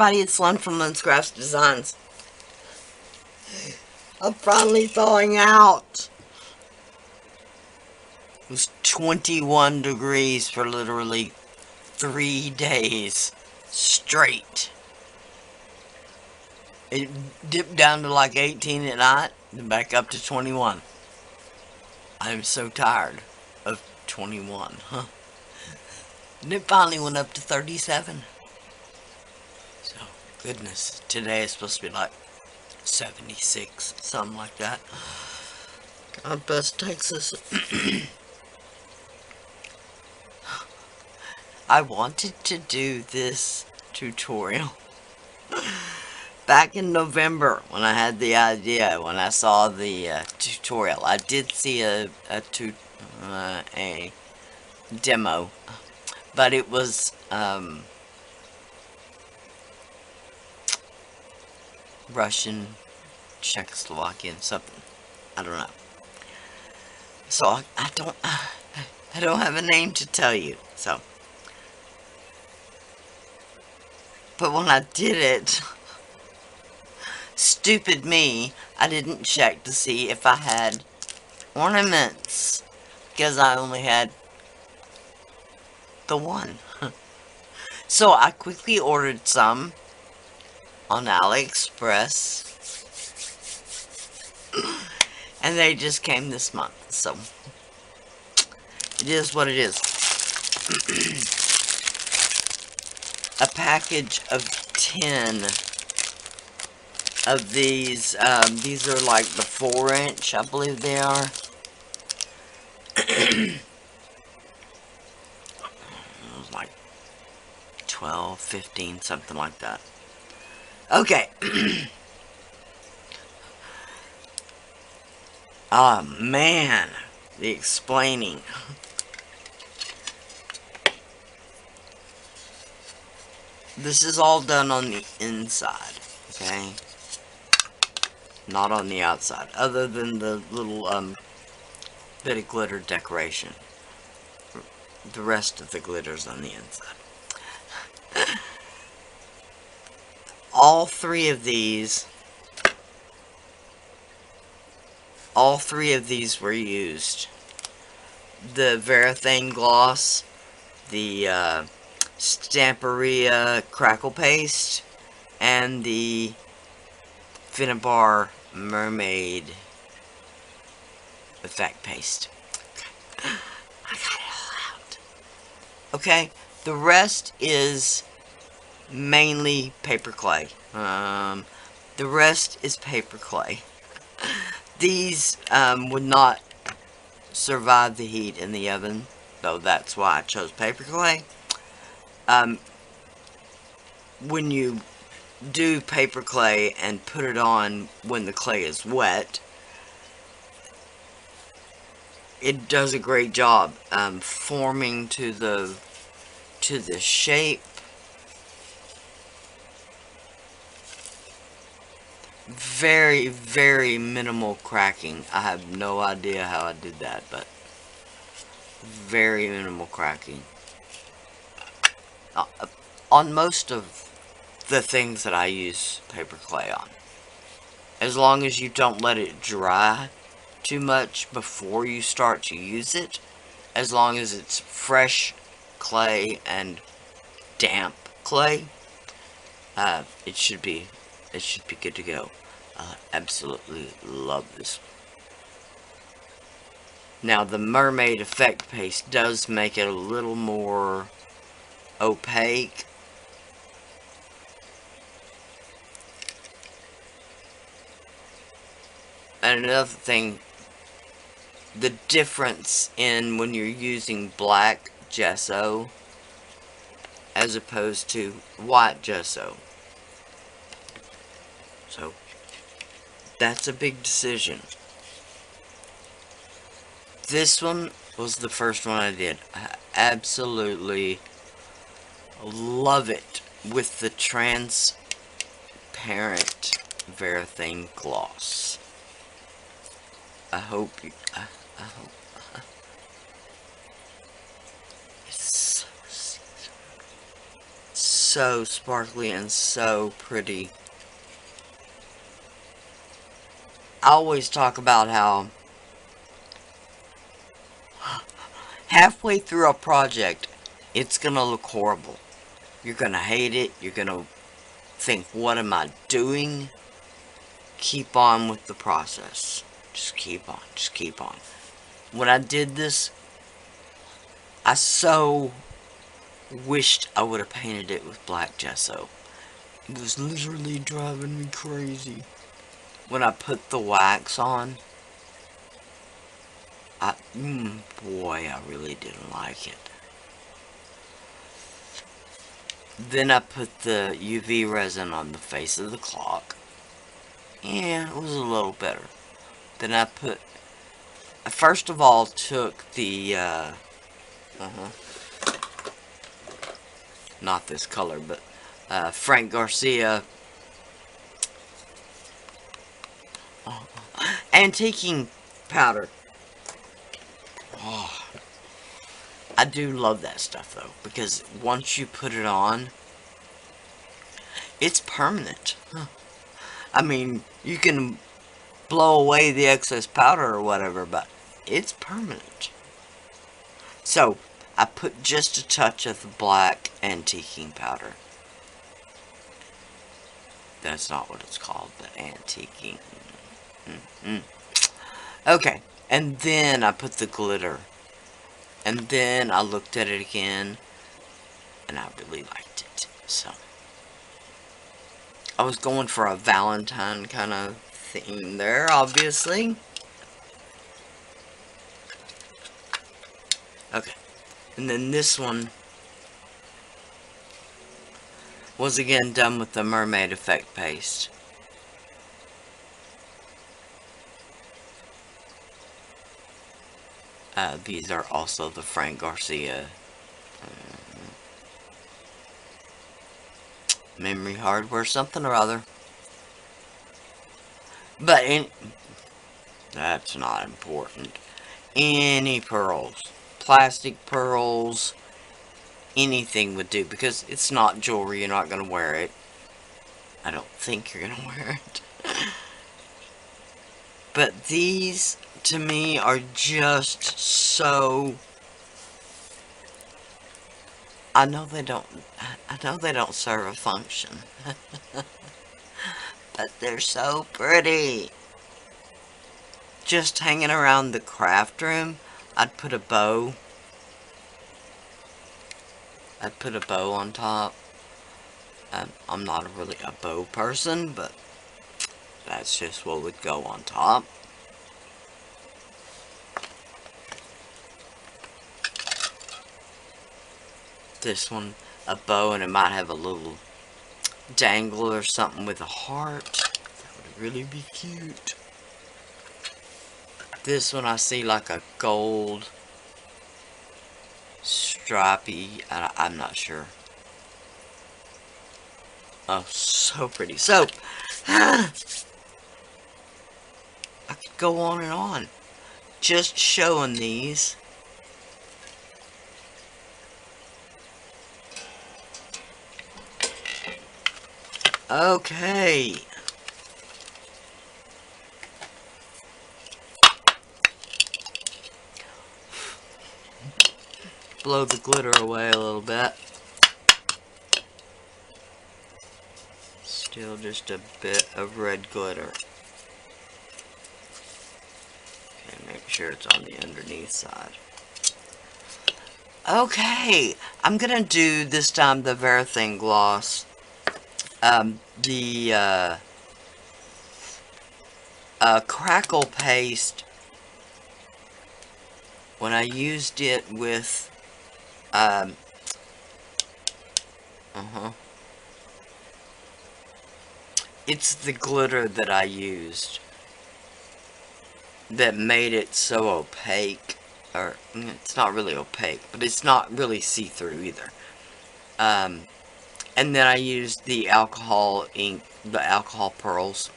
everybody, it's Lon from Lynn's Crafts Designs. I'm finally thawing out. It was 21 degrees for literally 3 days straight. It dipped down to like 18 at night, then back up to 21. I'm so tired of 21, huh? And it finally went up to 37. So, goodness, today is supposed to be like 76, something like that. God bless Texas. I wanted to do this tutorial back in November when I had the idea, when I saw the tutorial. I did see a demo, but it was Russian, Czechoslovakian, something. I don't know. So I don't have a name to tell you. So, but when I did it, stupid me, I didn't check to see if I had ornaments, because I only had the one. So I quickly ordered some on AliExpress, and they just came this month. So it is what it is. A package of 10 of these. These are like the 4-inch, I believe they are. It was like 12, 15, something like that. Okay. Oh man, the explaining. This is all done on the inside, okay? Not on the outside, other than the little bit of glitter decoration. The rest of the glitter's on the inside. All three of these were used. The Varathane gloss, the Stamperia crackle paste, and the Finnabar mermaid effect paste. I got it all out. Okay, the rest is mainly paper clay. The rest is paper clay. These would not survive the heat in the oven, so that's why I chose paper clay. When you do paper clay and put it on when the clay is wet, it does a great job forming to the shape. Very, very minimal cracking. I have no idea how I did that, but very minimal cracking. On most of the things that I use paper clay on. As long as you don't let it dry too much before you start to use it, as long as it's fresh clay and damp clay, it should be good to go. I absolutely love this. Now the mermaid effect paste does make it a little more opaque. And another thing, the difference in when you're using black gesso as opposed to white gesso. So that's a big decision. This one was the first one I did. I absolutely love it with the transparent Varathane gloss. I hope it's so sparkly and so pretty. I always talk about how halfway through a project, it's gonna look horrible. You're gonna hate it. You're gonna think, what am I doing? Keep on with the process. Just keep on. Just keep on. When I did this, I so wished I would have painted it with black gesso. It was literally driving me crazy. When I put the wax on, boy, I really didn't like it. Then I put the UV resin on the face of the clock. Yeah, it was a little better. Then I first of all took the, not this color, but Frank Garcia antiquing powder. Oh, I do love that stuff though, because once you put it on, it's permanent. I mean, you can blow away the excess powder or whatever, but it's permanent. So, I put just a touch of the black antiquing powder. That's not what it's called, but antiquing. Okay, and then I put the glitter. And then I looked at it again, and I really liked it. So, I was going for a Valentine kind of theme there, obviously. Okay, and then this one was again done with the mermaid effect paste. These are also the Frank Garcia memory hardware something or other. But that's not important. Any pearls, plastic pearls, anything would do, because it's not jewelry. You're not going to wear it. I don't think you're going to wear it. But these, to me, are just so... I know they don't serve a function. But they're so pretty. Just hanging around the craft room, I'd put a bow. I'd put a bow on top. I'm not really a bow person, but that's just what would go on top. This one, a bow, and it might have a little dangle or something with a heart. That would really be cute. This one I see like a gold stripey, I'm not sure. Oh, so pretty. So, I could go on and on just showing these. Okay. Blow the glitter away a little bit. Still just a bit of red glitter. Okay, make sure it's on the underneath side. Okay, I'm gonna do this time the Varathane gloss. The crackle paste, when I used it with it's the glitter that I used that made it so opaque. Or it's not really opaque, but it's not really see-through either. And then I used the alcohol ink, the alcohol pearls.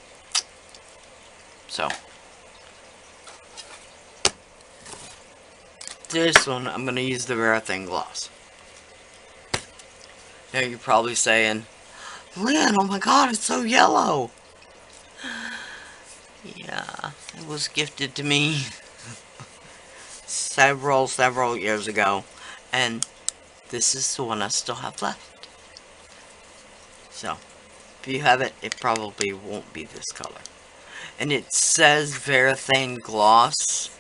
So, this one, I'm going to use the Varathane gloss. Now you're probably saying, Lynn, oh my god, it's so yellow. Yeah, it was gifted to me several years ago. And this is the one I still have left. So, if you have it, it probably won't be this color. And it says Varathane Gloss.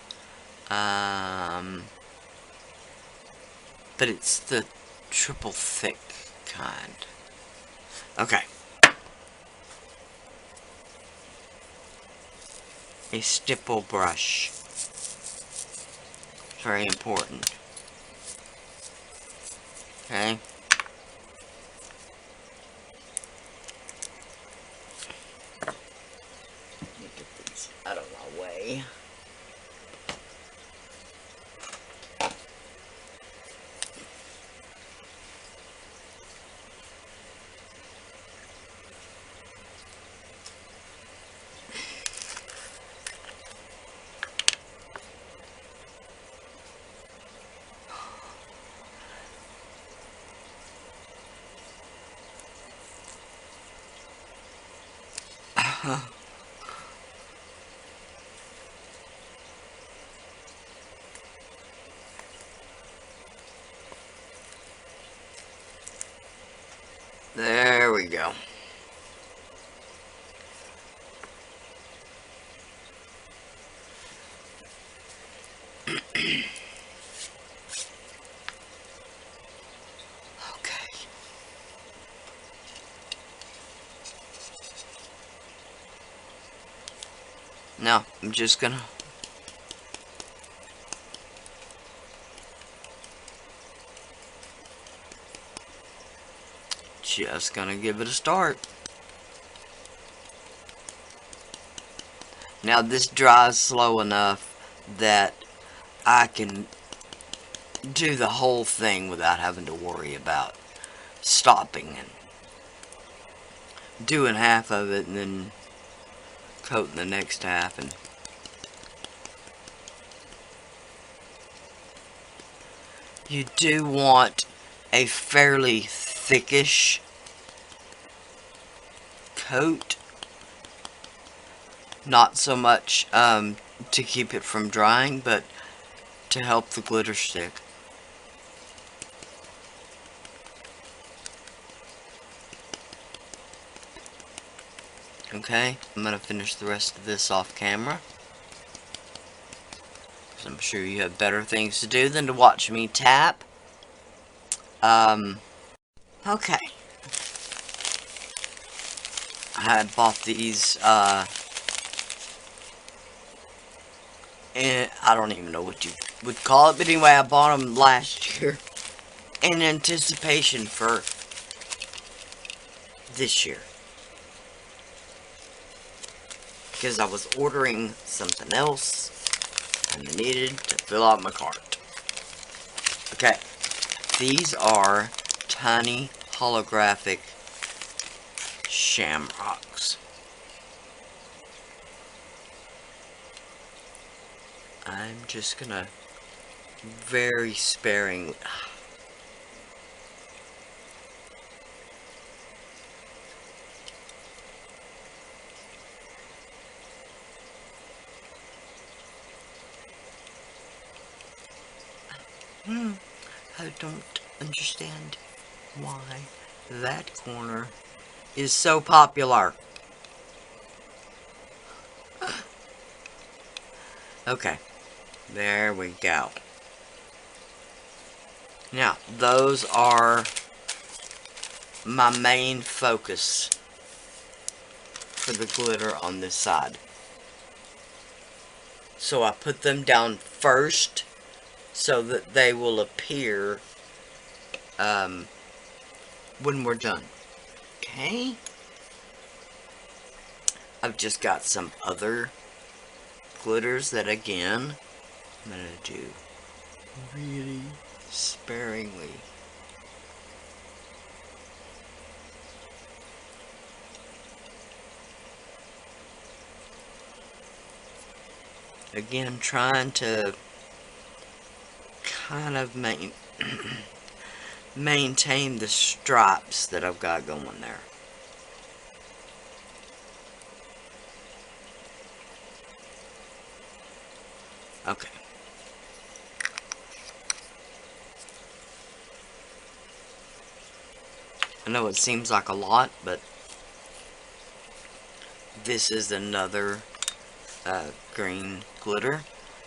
But it's the triple thick kind. Okay. A stipple brush. Very important. Okay. Let me get these out of my way. There we go. Okay. Now, I'm just gonna give it a start. Now this dries slow enough that I can do the whole thing without having to worry about stopping and doing half of it and then coating the next half. And you do want a fairly thickish coat, not so much to keep it from drying, but to help the glitter stick. Okay, I'm gonna finish the rest of this off camera, because I'm sure you have better things to do than to watch me tap. Okay. I had bought these, and I don't even know what you would call it, but anyway, I bought them last year in anticipation for this year, because I was ordering something else and I needed to fill out my cart. Okay, these are tiny holographic shamrocks. I'm just gonna very sparingly. I don't understand why that corner is so popular. Okay, there we go. Now, those are my main focus for the glitter on this side. So I put them down first so that they will appear when we're done. Okay? I've just got some other glitters that, again, I'm going to do really sparingly. Again, I'm trying to kind of maintain the stripes that I've got going there. Okay. I know it seems like a lot, but this is another green glitter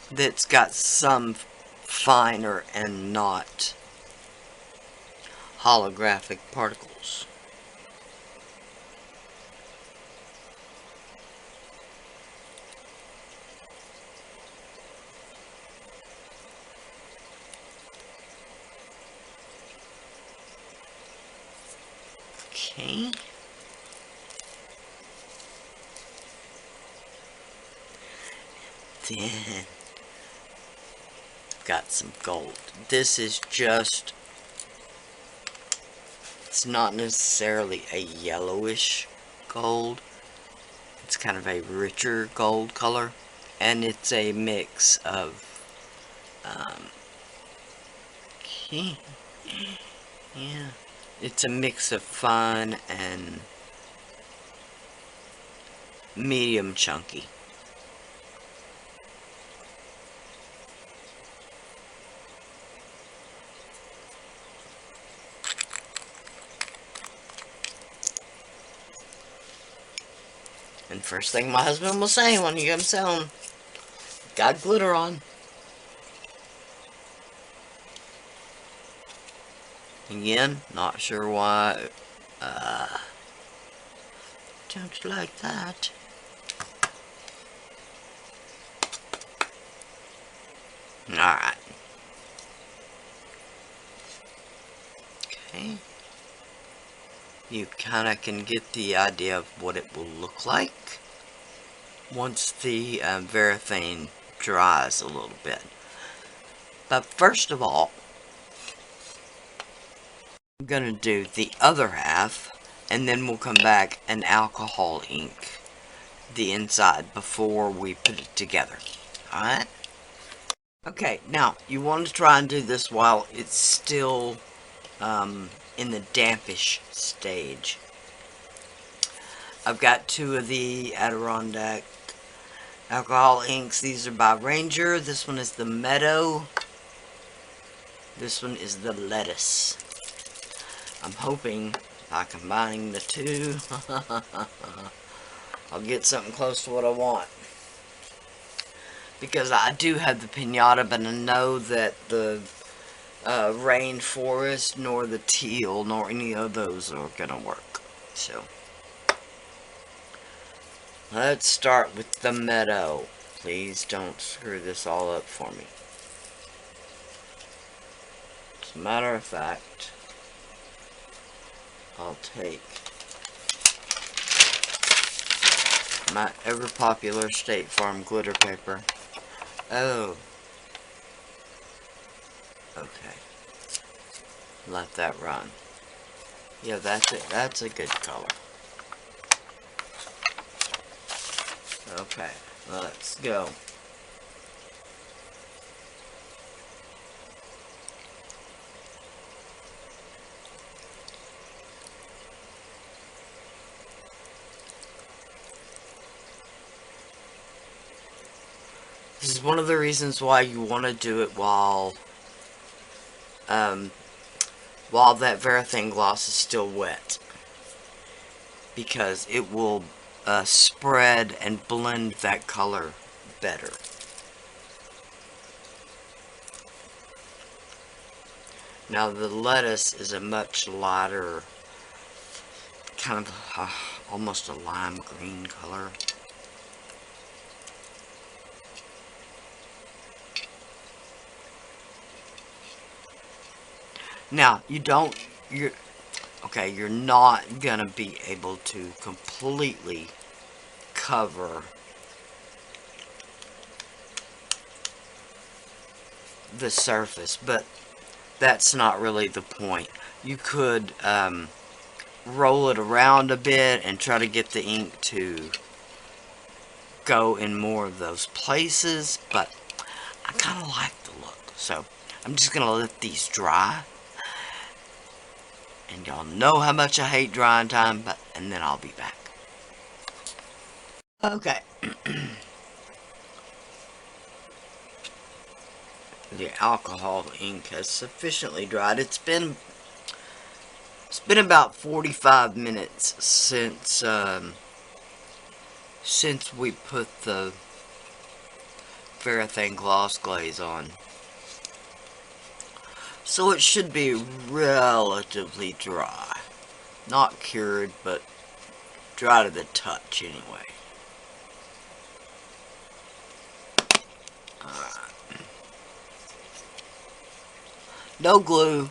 that's got some finer and not holographic particles. Okay. Then got some gold. This is just, it's not necessarily a yellowish gold. It's kind of a richer gold color. And it's a mix of, okay, yeah, it's a mix of fine and medium chunky. And first thing my husband will say when he comes home, got glitter on. Again, not sure why. Don't like that. Alright. Okay. You kinda can get the idea of what it will look like once the varathane dries a little bit. But first of all, I'm gonna do the other half, and then we'll come back and alcohol ink the inside before we put it together. Alright? Okay, now you want to try and do this while it's still in the dampish stage. I've got two of the Adirondack alcohol inks. These are by Ranger. This one is the Meadow. This one is the Lettuce. I'm hoping by combining the two, I'll get something close to what I want. Because I do have the Pinata, but I know that the Rainforest, nor the Teal, nor any of those are gonna work. So, let's start with the Meadow. Please don't screw this all up for me. As a matter of fact, I'll take my ever-popular State Farm glitter paper. Oh. Okay. Let that run. Yeah, that's it. That's a good color. Okay, let's go. This is one of the reasons why you want to do it while that varathane gloss is still wet, because it will spread and blend that color better. Now the Lettuce is a much lighter, kind of almost a lime green color. Now, you're not gonna be able to completely cover the surface, but that's not really the point. You could roll it around a bit and try to get the ink to go in more of those places, but I kind of like the look, so I'm just gonna let these dry. And y'all know how much I hate drying time, and then I'll be back. Okay. The alcohol ink has sufficiently dried. It's been about 45 minutes since we put the Varathane gloss glaze on. So it should be relatively dry. Not cured, but dry to the touch anyway. Alright. No glue.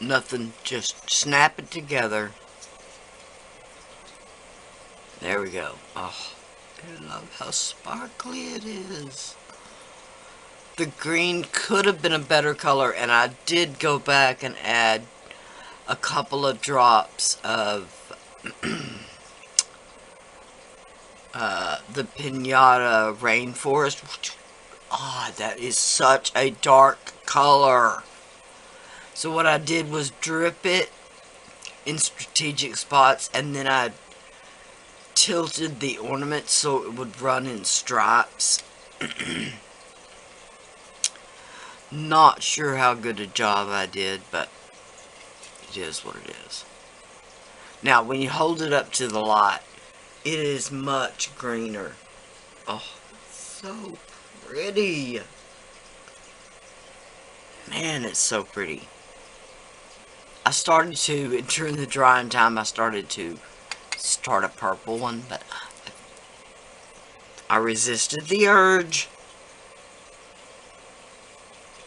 Nothing. Just snap it together. There we go. Oh, I love how sparkly it is. The green could have been a better color, and I did go back and add a couple of drops of the Pinata Rainforest. Ah, that is such a dark color. So what I did was drip it in strategic spots, and then I tilted the ornament so it would run in stripes. Not sure how good a job I did, but it is what it is. Now, when you hold it up to the light, it is much greener. Oh, so pretty. Man, it's so pretty. I started to, during the drying time, I started to start a purple one, but I resisted the urge.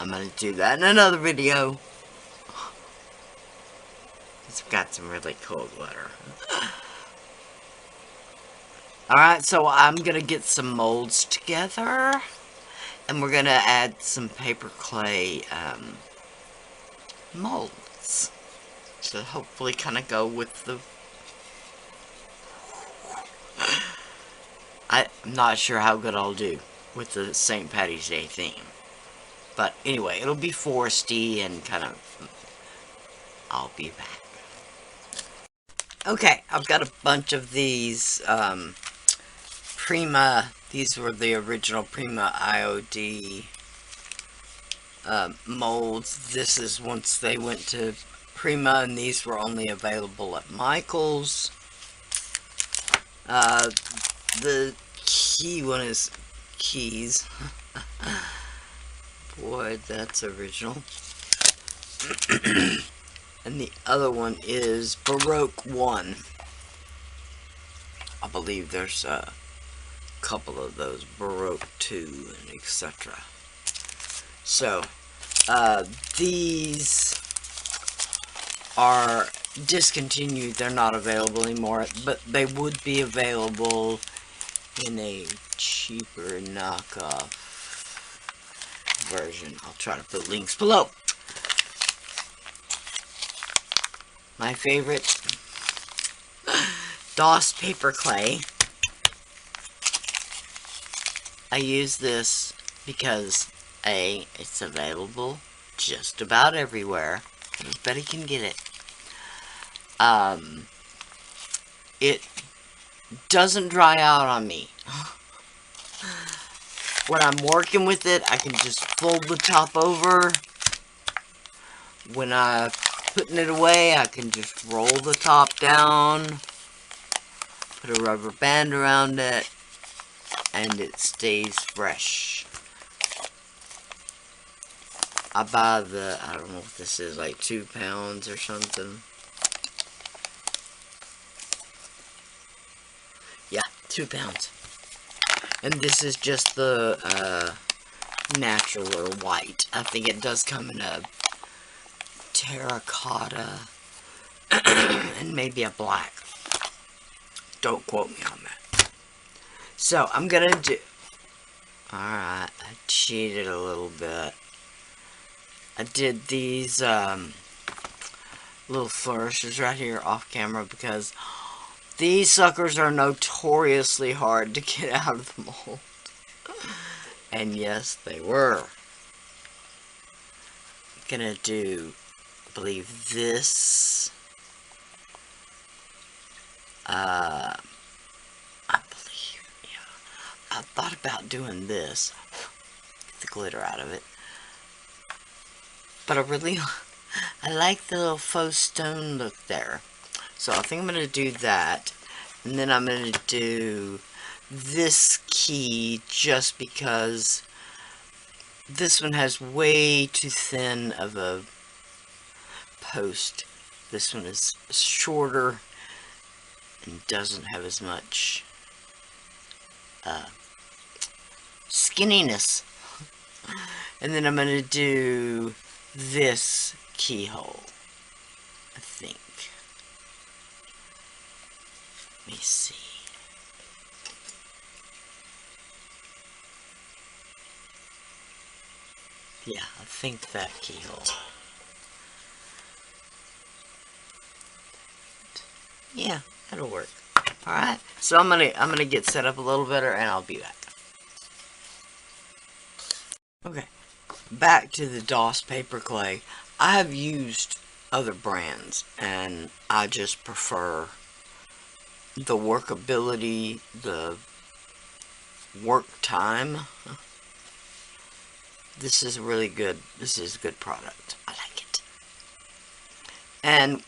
I'm going to do that in another video. It's got some really cool glitter. Alright, so I'm going to get some molds together. And we're going to add some paper clay molds. To hopefully kind of go with the... I'm not sure how good I'll do with the St. Patty's Day theme. But anyway, it'll be foresty and kind of... I'll be back. Okay, I've got a bunch of these Prima... These were the original Prima IOD molds. This is once they went to Prima, and these were only available at Michael's. The key one is Keys. Boy, that's original. And the other one is Baroque 1. I believe there's a couple of those, Baroque 2 and etc. So, these are discontinued. They're not available anymore, but they would be available in a cheaper knockoff version. I'll try to put links below. My favorite DOS paper clay. I use this because A, it's available just about everywhere. Everybody can get it. It doesn't dry out on me. When I'm working with it, I can just fold the top over. When I'm putting it away, I can just roll the top down, put a rubber band around it, and it stays fresh. I buy the, I don't know if this is like 2 pounds or something. Yeah, 2 pounds. And this is just the natural or white. I think it does come in a terracotta and maybe a black. Don't quote me on that. So, I'm gonna do... Alright, I cheated a little bit. I did these little flourishes right here off camera because these suckers are notoriously hard to get out of the mold. And yes, they were. I'm gonna do believe this, I believe, yeah, I thought about doing this, get the glitter out of it, but I like the little faux stone look there, so I think I'm going to do that, and then I'm going to do this key just because this one has way too thin of a post. This one is shorter and doesn't have as much skinniness. And then I'm going to do this keyhole, I think. Let me see. Yeah, I think that keyhole. Yeah, that'll work. Alright, so I'm gonna get set up a little better and I'll be back. Okay, back to the DOS paper clay. I have used other brands and I just prefer the workability, the work time. This is really good. This is a good product. I like it. And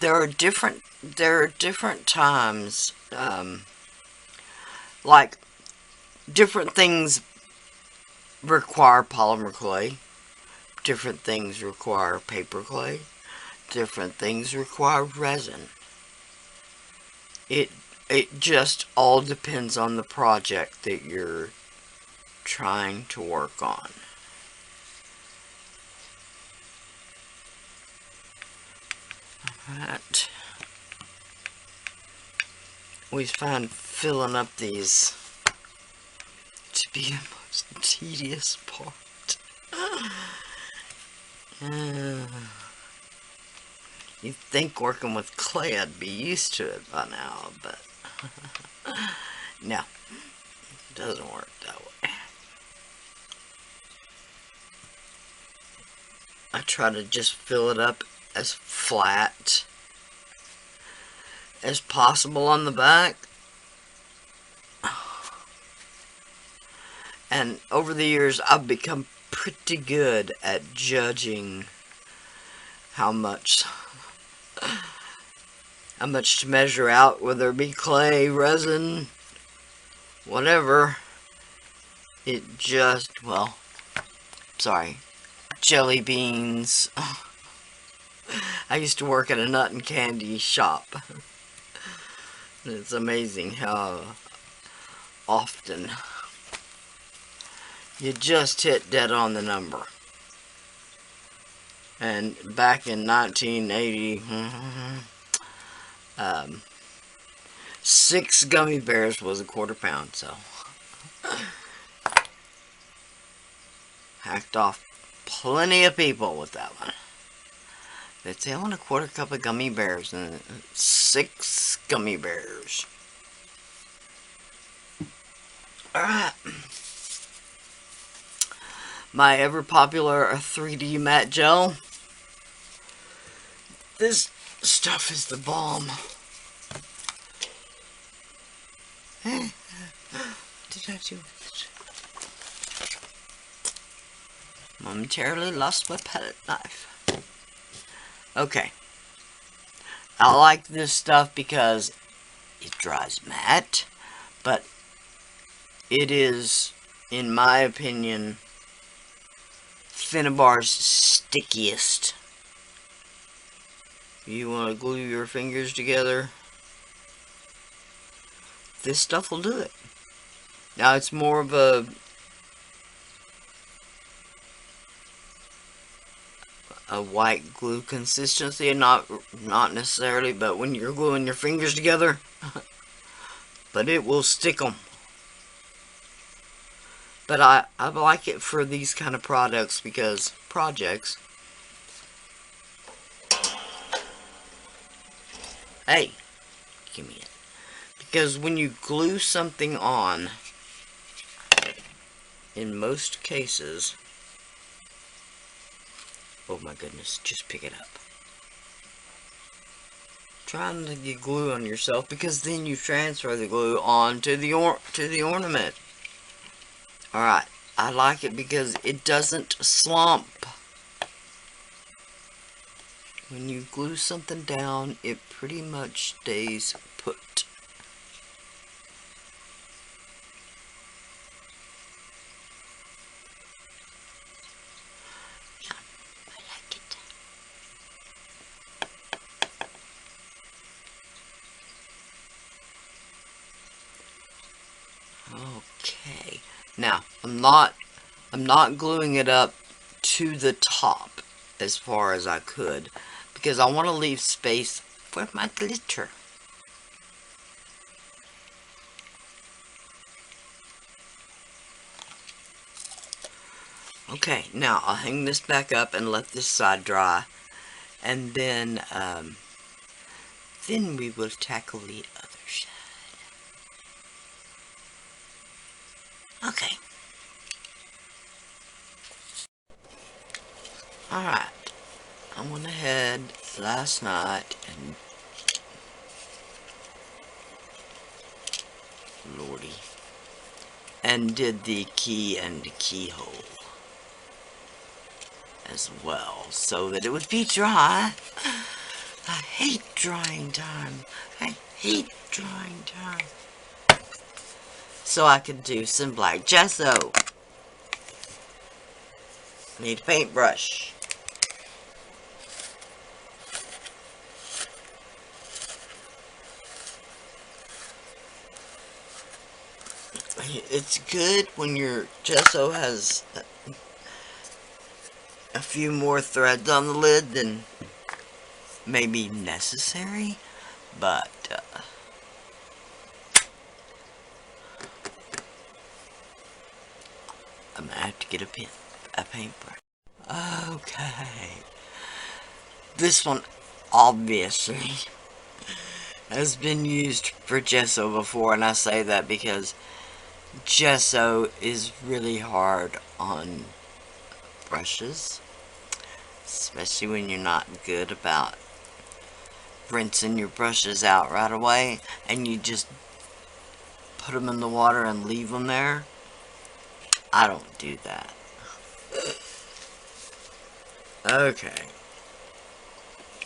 there are different times, like different things require polymer clay, different things require paper clay, different things require resin. It just all depends on the project that you're trying to work on. Alright. We find filling up these to be the most tedious part. You'd think working with clay I'd be used to it by now, but no, it doesn't work that way. I try to just fill it up as flat as possible on the back. And over the years, I've become pretty good at judging how much to measure out, whether it be clay, resin, whatever. It just, well, sorry, jelly beans. I used to work at a nut and candy shop. It's amazing how often you just hit dead on the number. And back in 1980, 6 gummy bears was a £1/4, so hacked off plenty of people with that one. They'd say, I want a 1/4 cup of gummy bears, and 6 gummy bears. Alright. My ever popular 3D matte gel. This stuff is the bomb. What did I do with it? Momentarily lost my palette knife. Okay. I like this stuff because it dries matte, but it is, in my opinion, Finnabar's stickiest. You want to glue your fingers together, this stuff will do it. Now it's more of a white glue consistency, not necessarily, but when you're gluing your fingers together, but it will stick them. But I like it for these kind of projects, hey, give me it. Because when you glue something on, in most cases, Oh my goodness, just pick it up. Trying to get glue on yourself, because then you transfer the glue on to the ornament. Alright, I like it because it doesn't slump. When you glue something down, it pretty much stays put. Yeah, I like it. Okay. Now, I'm not gluing it up to the top as far as I could, because I want to leave space for my glitter. Okay, now I'll hang this back up and let this side dry, and then we will tackle the other side. Okay. Alright. I went ahead last night and lordy, and did the key and the keyhole as well, so that it would be dry. I hate drying time. I hate drying time. So I could do some black gesso. Need a paintbrush. It's good when your gesso has a few more threads on the lid than maybe necessary, but I'm gonna have to get a paintbrush. Okay, this one obviously has been used for gesso before, and I say that because gesso is really hard on brushes, especially when you're not good about rinsing your brushes out right away and you just put them in the water and leave them there. I don't do that. Okay,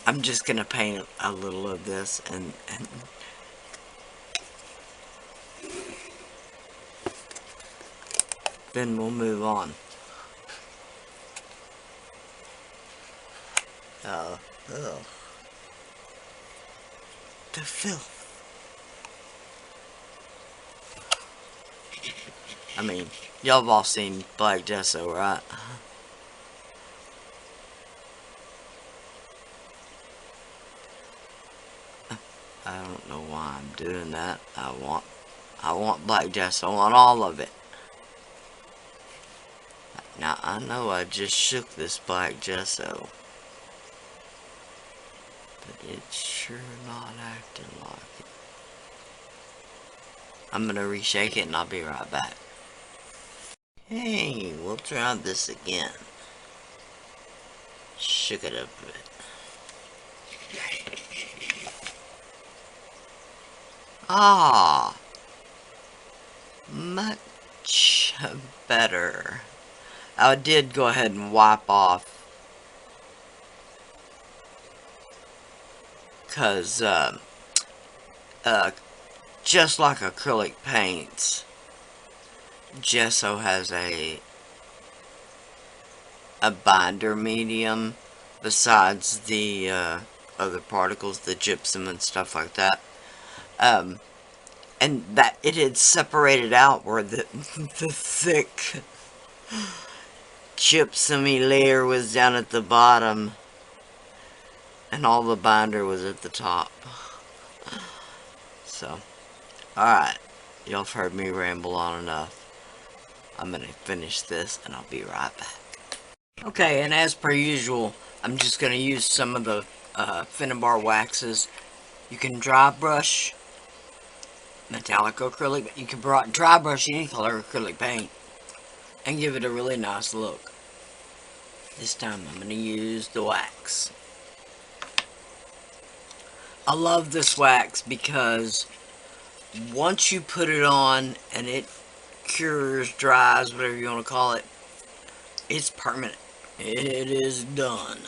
I'm just gonna paint a little of this and then we'll move on. Oh, the filth. I mean, y'all have all seen black gesso, right? I don't know why I'm doing that. I want black gesso on all of it. Now, I know I just shook this black gesso, but it's sure not acting like it. I'm gonna reshake it and I'll be right back. Hey, we'll try this again. Shook it up a bit. Ah, much better. I did go ahead and wipe off, because just like acrylic paints, gesso has a binder medium besides the other particles, the gypsum and stuff like that. And that it had separated out where the thick gypsum-y layer was down at the bottom and all the binder was at the top. So, alright, y'all have heard me ramble on enough. I'm gonna finish this and I'll be right back. Okay, and as per usual, I'm just gonna use some of the Finnebar waxes. You can dry brush metallic acrylic, but you can dry brush any color acrylic paint and give it a really nice look. This time I'm going to use the wax. I love this wax because once you put it on and it cures, dries, whatever you want to call it, it's permanent. It is done.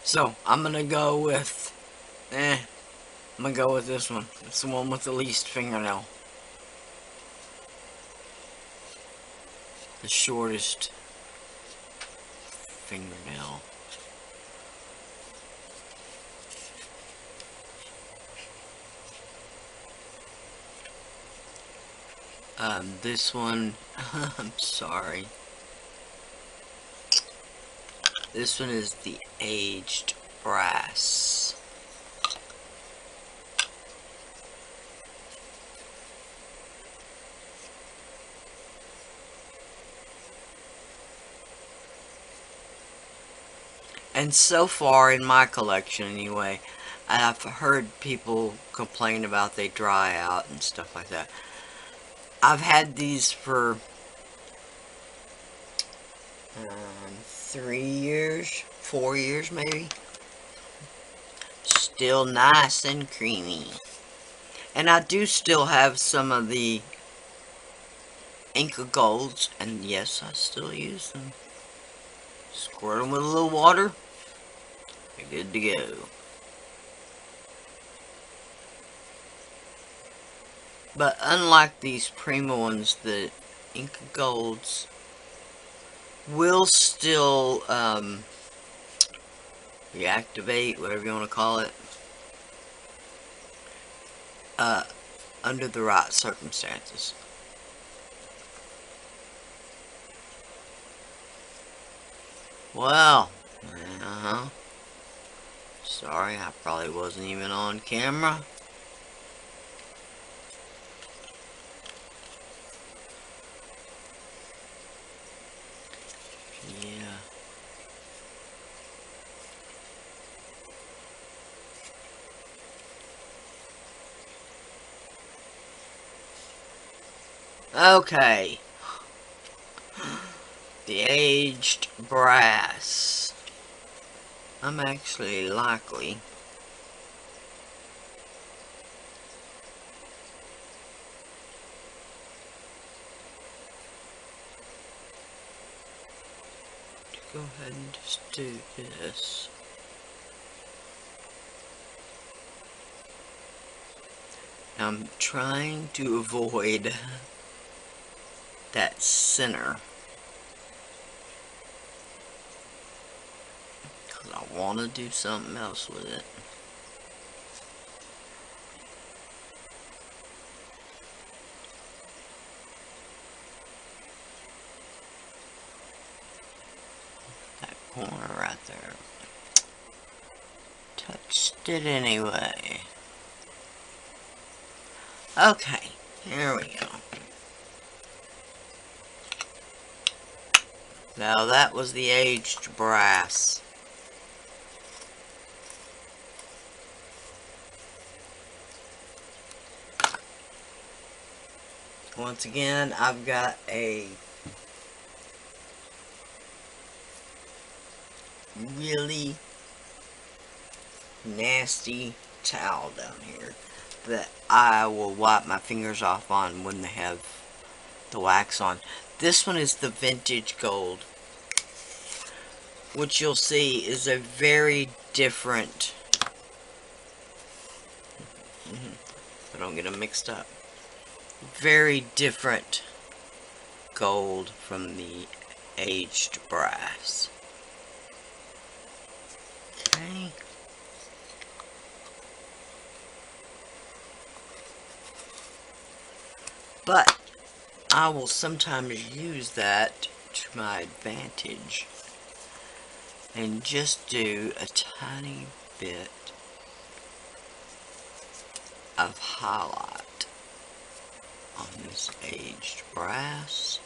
So I'm going to go with, I'm going to go with this one. It's the one with the least fingernail. The shortest fingernail. This one, I'm sorry. This one is the aged brass. And so far in my collection anyway, I've heard people complain about they dry out and stuff like that. I've had these for 3 years, 4 years maybe. Still nice and creamy. And I do still have some of the Inca Golds, and yes, I still use them. Squirt them with a little water, you're good to go. But unlike these Prima ones, the Inca Golds will still reactivate, whatever you want to call it, under the right circumstances. Well, sorry, I probably wasn't even on camera. Yeah. Okay. The aged brass. I'm actually likely to go ahead and just do this. I'm trying to avoid that center, because I want to do something else with it. That corner right there. Touched it anyway. Okay, here we go. Now that was the aged brass. Once again, I've got a really nasty towel down here that I will wipe my fingers off on when they have the wax on. This one is the vintage gold, which you'll see is a very different, I don't get them mixed up, very different gold from the aged brass. Okay. But I will sometimes use that to my advantage and just do a tiny bit of highlight on this aged brass.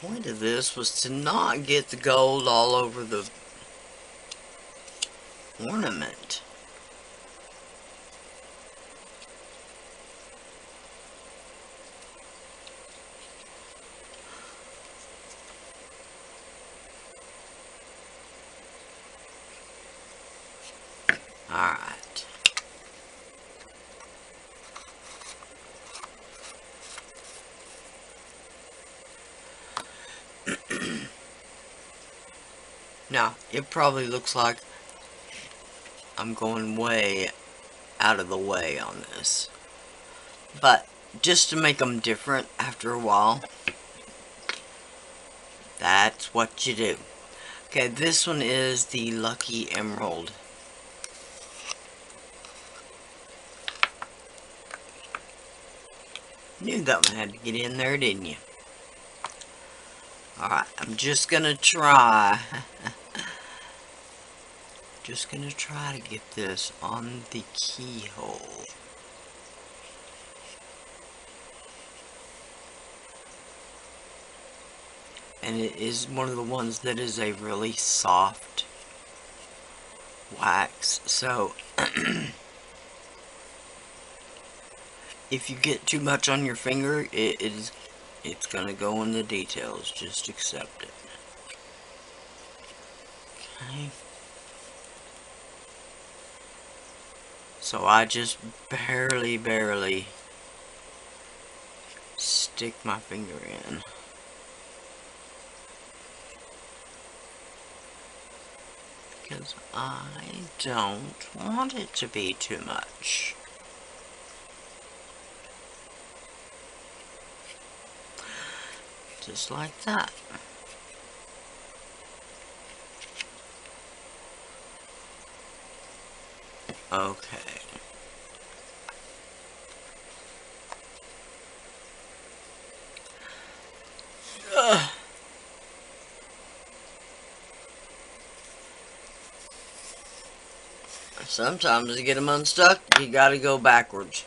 point of this was to not get the gold all over the ornament. Alright. Now, it probably looks like I'm going way out of the way on this. But, just to make them different after a while, that's what you do. Okay, this one is the Lucky Emerald. Knew that one had to get in there, didn't you? Alright, I'm just gonna try. Just gonna try to get this on the keyhole. And it is one of the ones that is a really soft wax. So, if you get too much on your finger, it's gonna go in the details. Just accept it. Okay. So I just barely stick my finger in. Because I don't want it to be too much. Just like that. Okay. Ugh. Sometimes to get them unstuck, you gotta go backwards.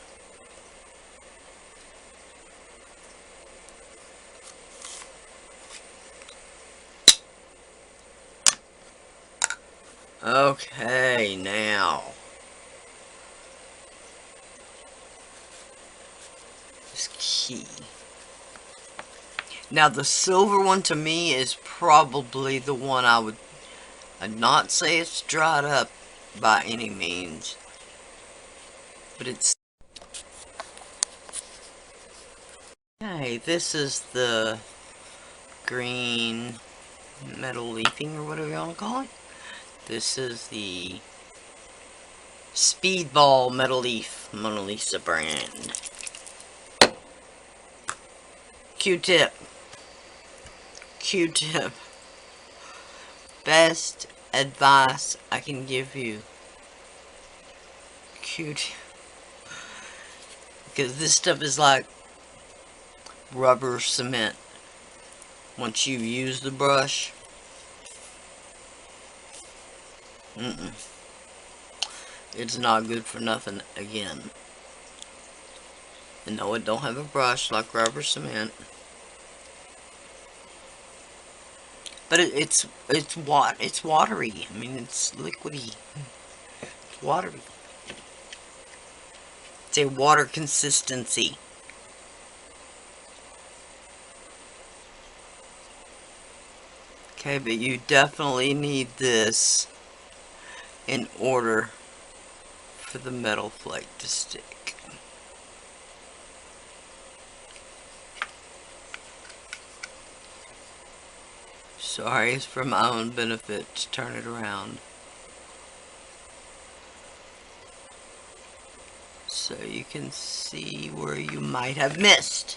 Okay, now. This key. Now the silver one to me is probably the one I'd not say it's dried up by any means. But it's... Okay, this is the green metal leafing or whatever you want to call it. This is the Speedball Metal Leaf Mona Lisa brand. Q-tip. Q-tip. Best advice I can give you. Q-tip. Because this stuff is like rubber cement. Once you use the brush, it's not good for nothing again. And no, it don't have a brush like rubber cement. But it's watery. I mean, it's liquidy. It's watery. It's a water consistency. Okay, but you definitely need this in order for the metal flake to stick. Sorry, it's for my own benefit to turn it around. So you can see where you might have missed.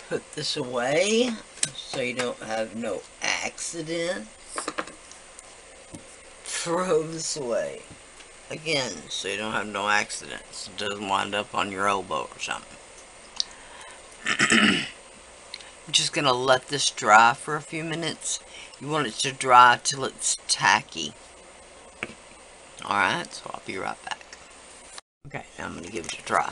Put this away so you don't have no accidents. Throw this away again so you don't have no accidents. It doesn't wind up on your elbow or something. I'm just going to let this dry for a few minutes. You want it to dry till it's tacky. Alright, so I'll be right back. Okay, now I'm going to give it a dry.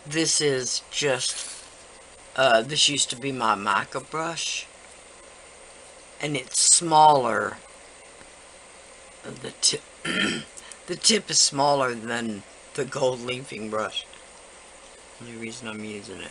This is just, this used to be my mica brush. And it's smaller. The tip, the tip is smaller than the gold leafing brush. Only reason I'm using it.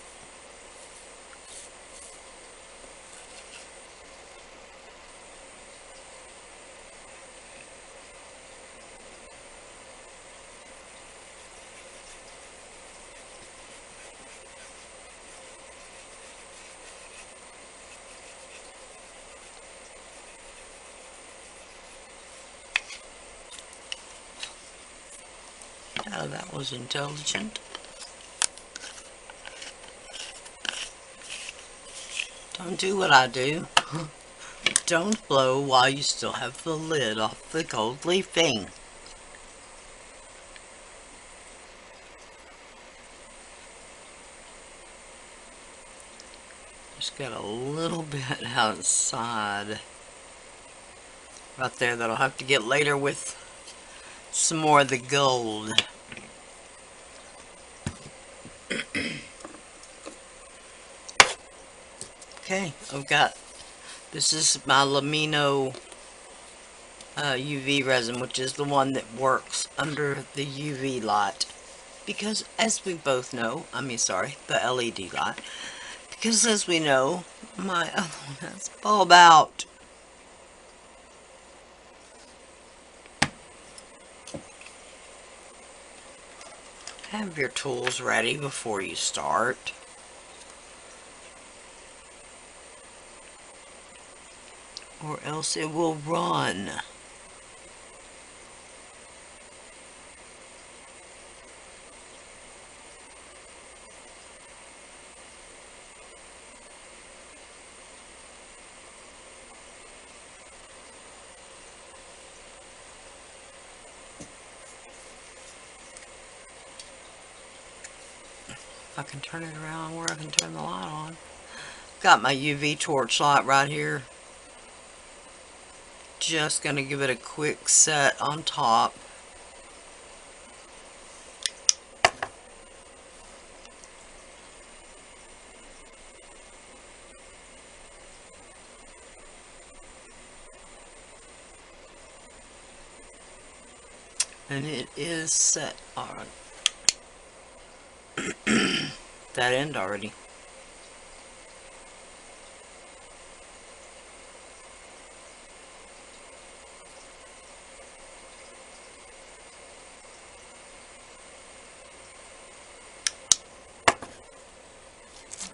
Oh, that was intelligent. Don't do what I do. Don't blow while you still have the lid off the gold leafing. Just got a little bit outside. Right there that I'll have to get later with some more of the gold. Okay, this is my Lamino UV resin, which is the one that works under the UV light. Because as we both know, the LED light. Because as we know, my other one has bulb out. Have your tools ready before you start. Or else it will run. If I can turn it around where I can turn the light on. Got my UV torch light right here. Just gonna give it a quick set on top. And it is set on that end already.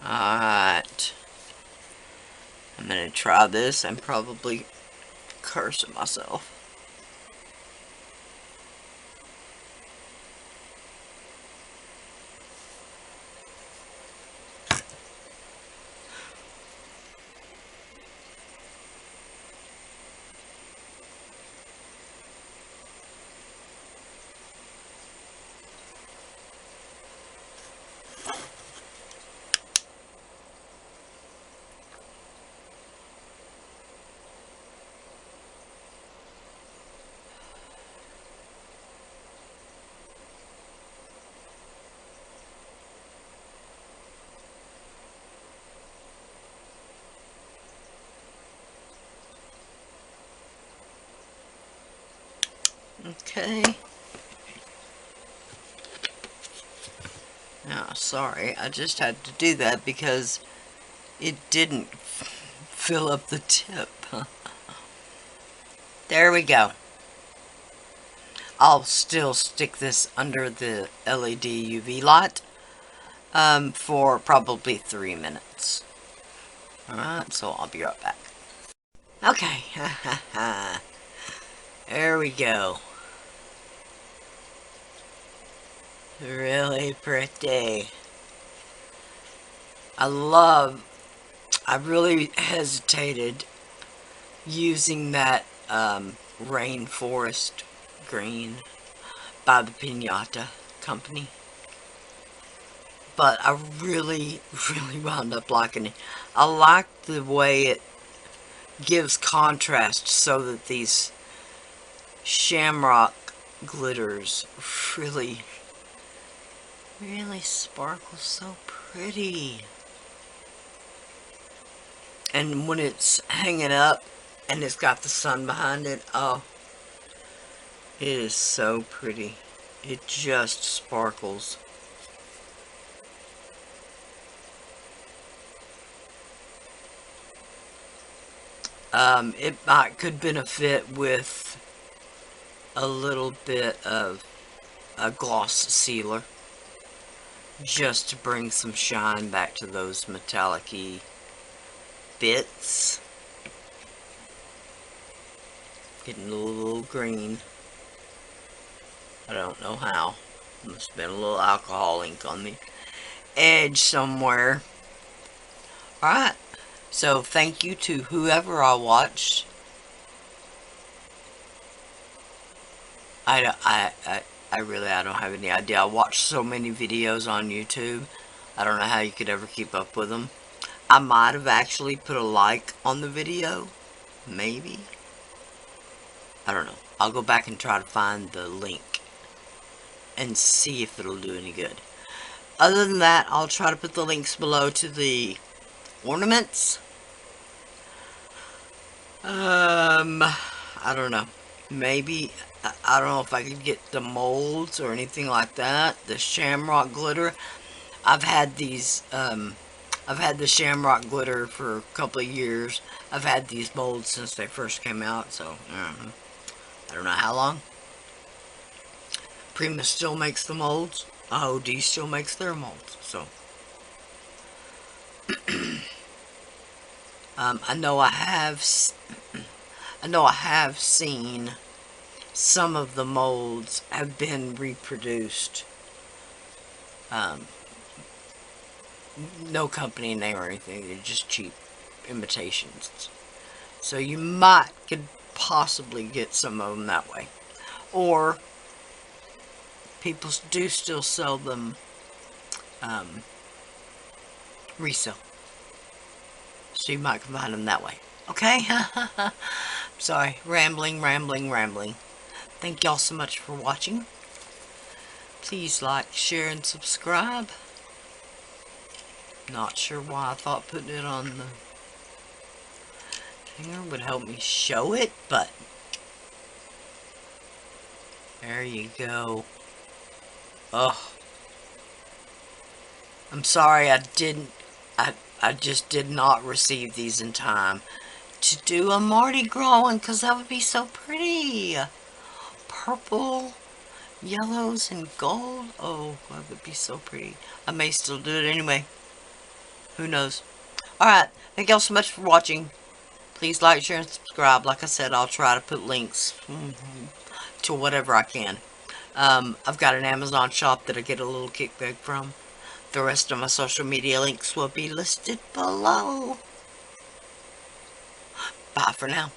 Alright. I'm gonna try this and probably curse at myself. Okay. Now, sorry, I just had to do that because it didn't fill up the tip. There we go. I'll still stick this under the LED UV light for probably 3 minutes. Alright, so I'll be right back. Okay, there we go. Really pretty. I really hesitated using that rainforest green by the Pinata company. but I really wound up liking it. I like the way it gives contrast so that these shamrock glitters really sparkle so pretty. And when it's hanging up and it's got the sun behind it, oh, it is so pretty. It just sparkles. It could benefit with a little bit of a gloss sealer, just to bring some shine back to those metallic-y bits. Getting a little green. I don't know how. Must have been a little alcohol ink on the edge somewhere. Alright, so thank you to whoever I watched. I don't have any idea. I watch so many videos on YouTube. I don't know how you could ever keep up with them. I might have actually put a like on the video. Maybe. I don't know. I'll go back and try to find the link and see if it'll do any good. Other than that, I'll try to put the links below to the ornaments. I don't know. Maybe, I don't know if I could get the molds or anything like that. The shamrock glitter. I've had these, I've had the shamrock glitter for a couple of years. I've had these molds since they first came out, so, I don't know how long. Prima still makes the molds. OD still makes their molds, so. I know I have seen some of the molds have been reproduced. No company name or anything, they're just cheap imitations. So you could possibly get some of them that way. Or people do still sell them resale. So you might find them that way. Okay? Sorry, rambling. Thank y'all so much for watching. Please like, share, and subscribe. Not sure why I thought putting it on the finger would help me show it, but there you go. Oh, I'm sorry I just did not receive these in time to do a Mardi Gras one, because that would be so pretty. Purple, yellows, and gold. Oh, that would be so pretty. I may still do it anyway. Who knows? Alright, thank y'all so much for watching. Please like, share, and subscribe. Like I said, I'll try to put links to whatever I can. I've got an Amazon shop that I get a little kickback from. The rest of my social media links will be listed below. Bye for now.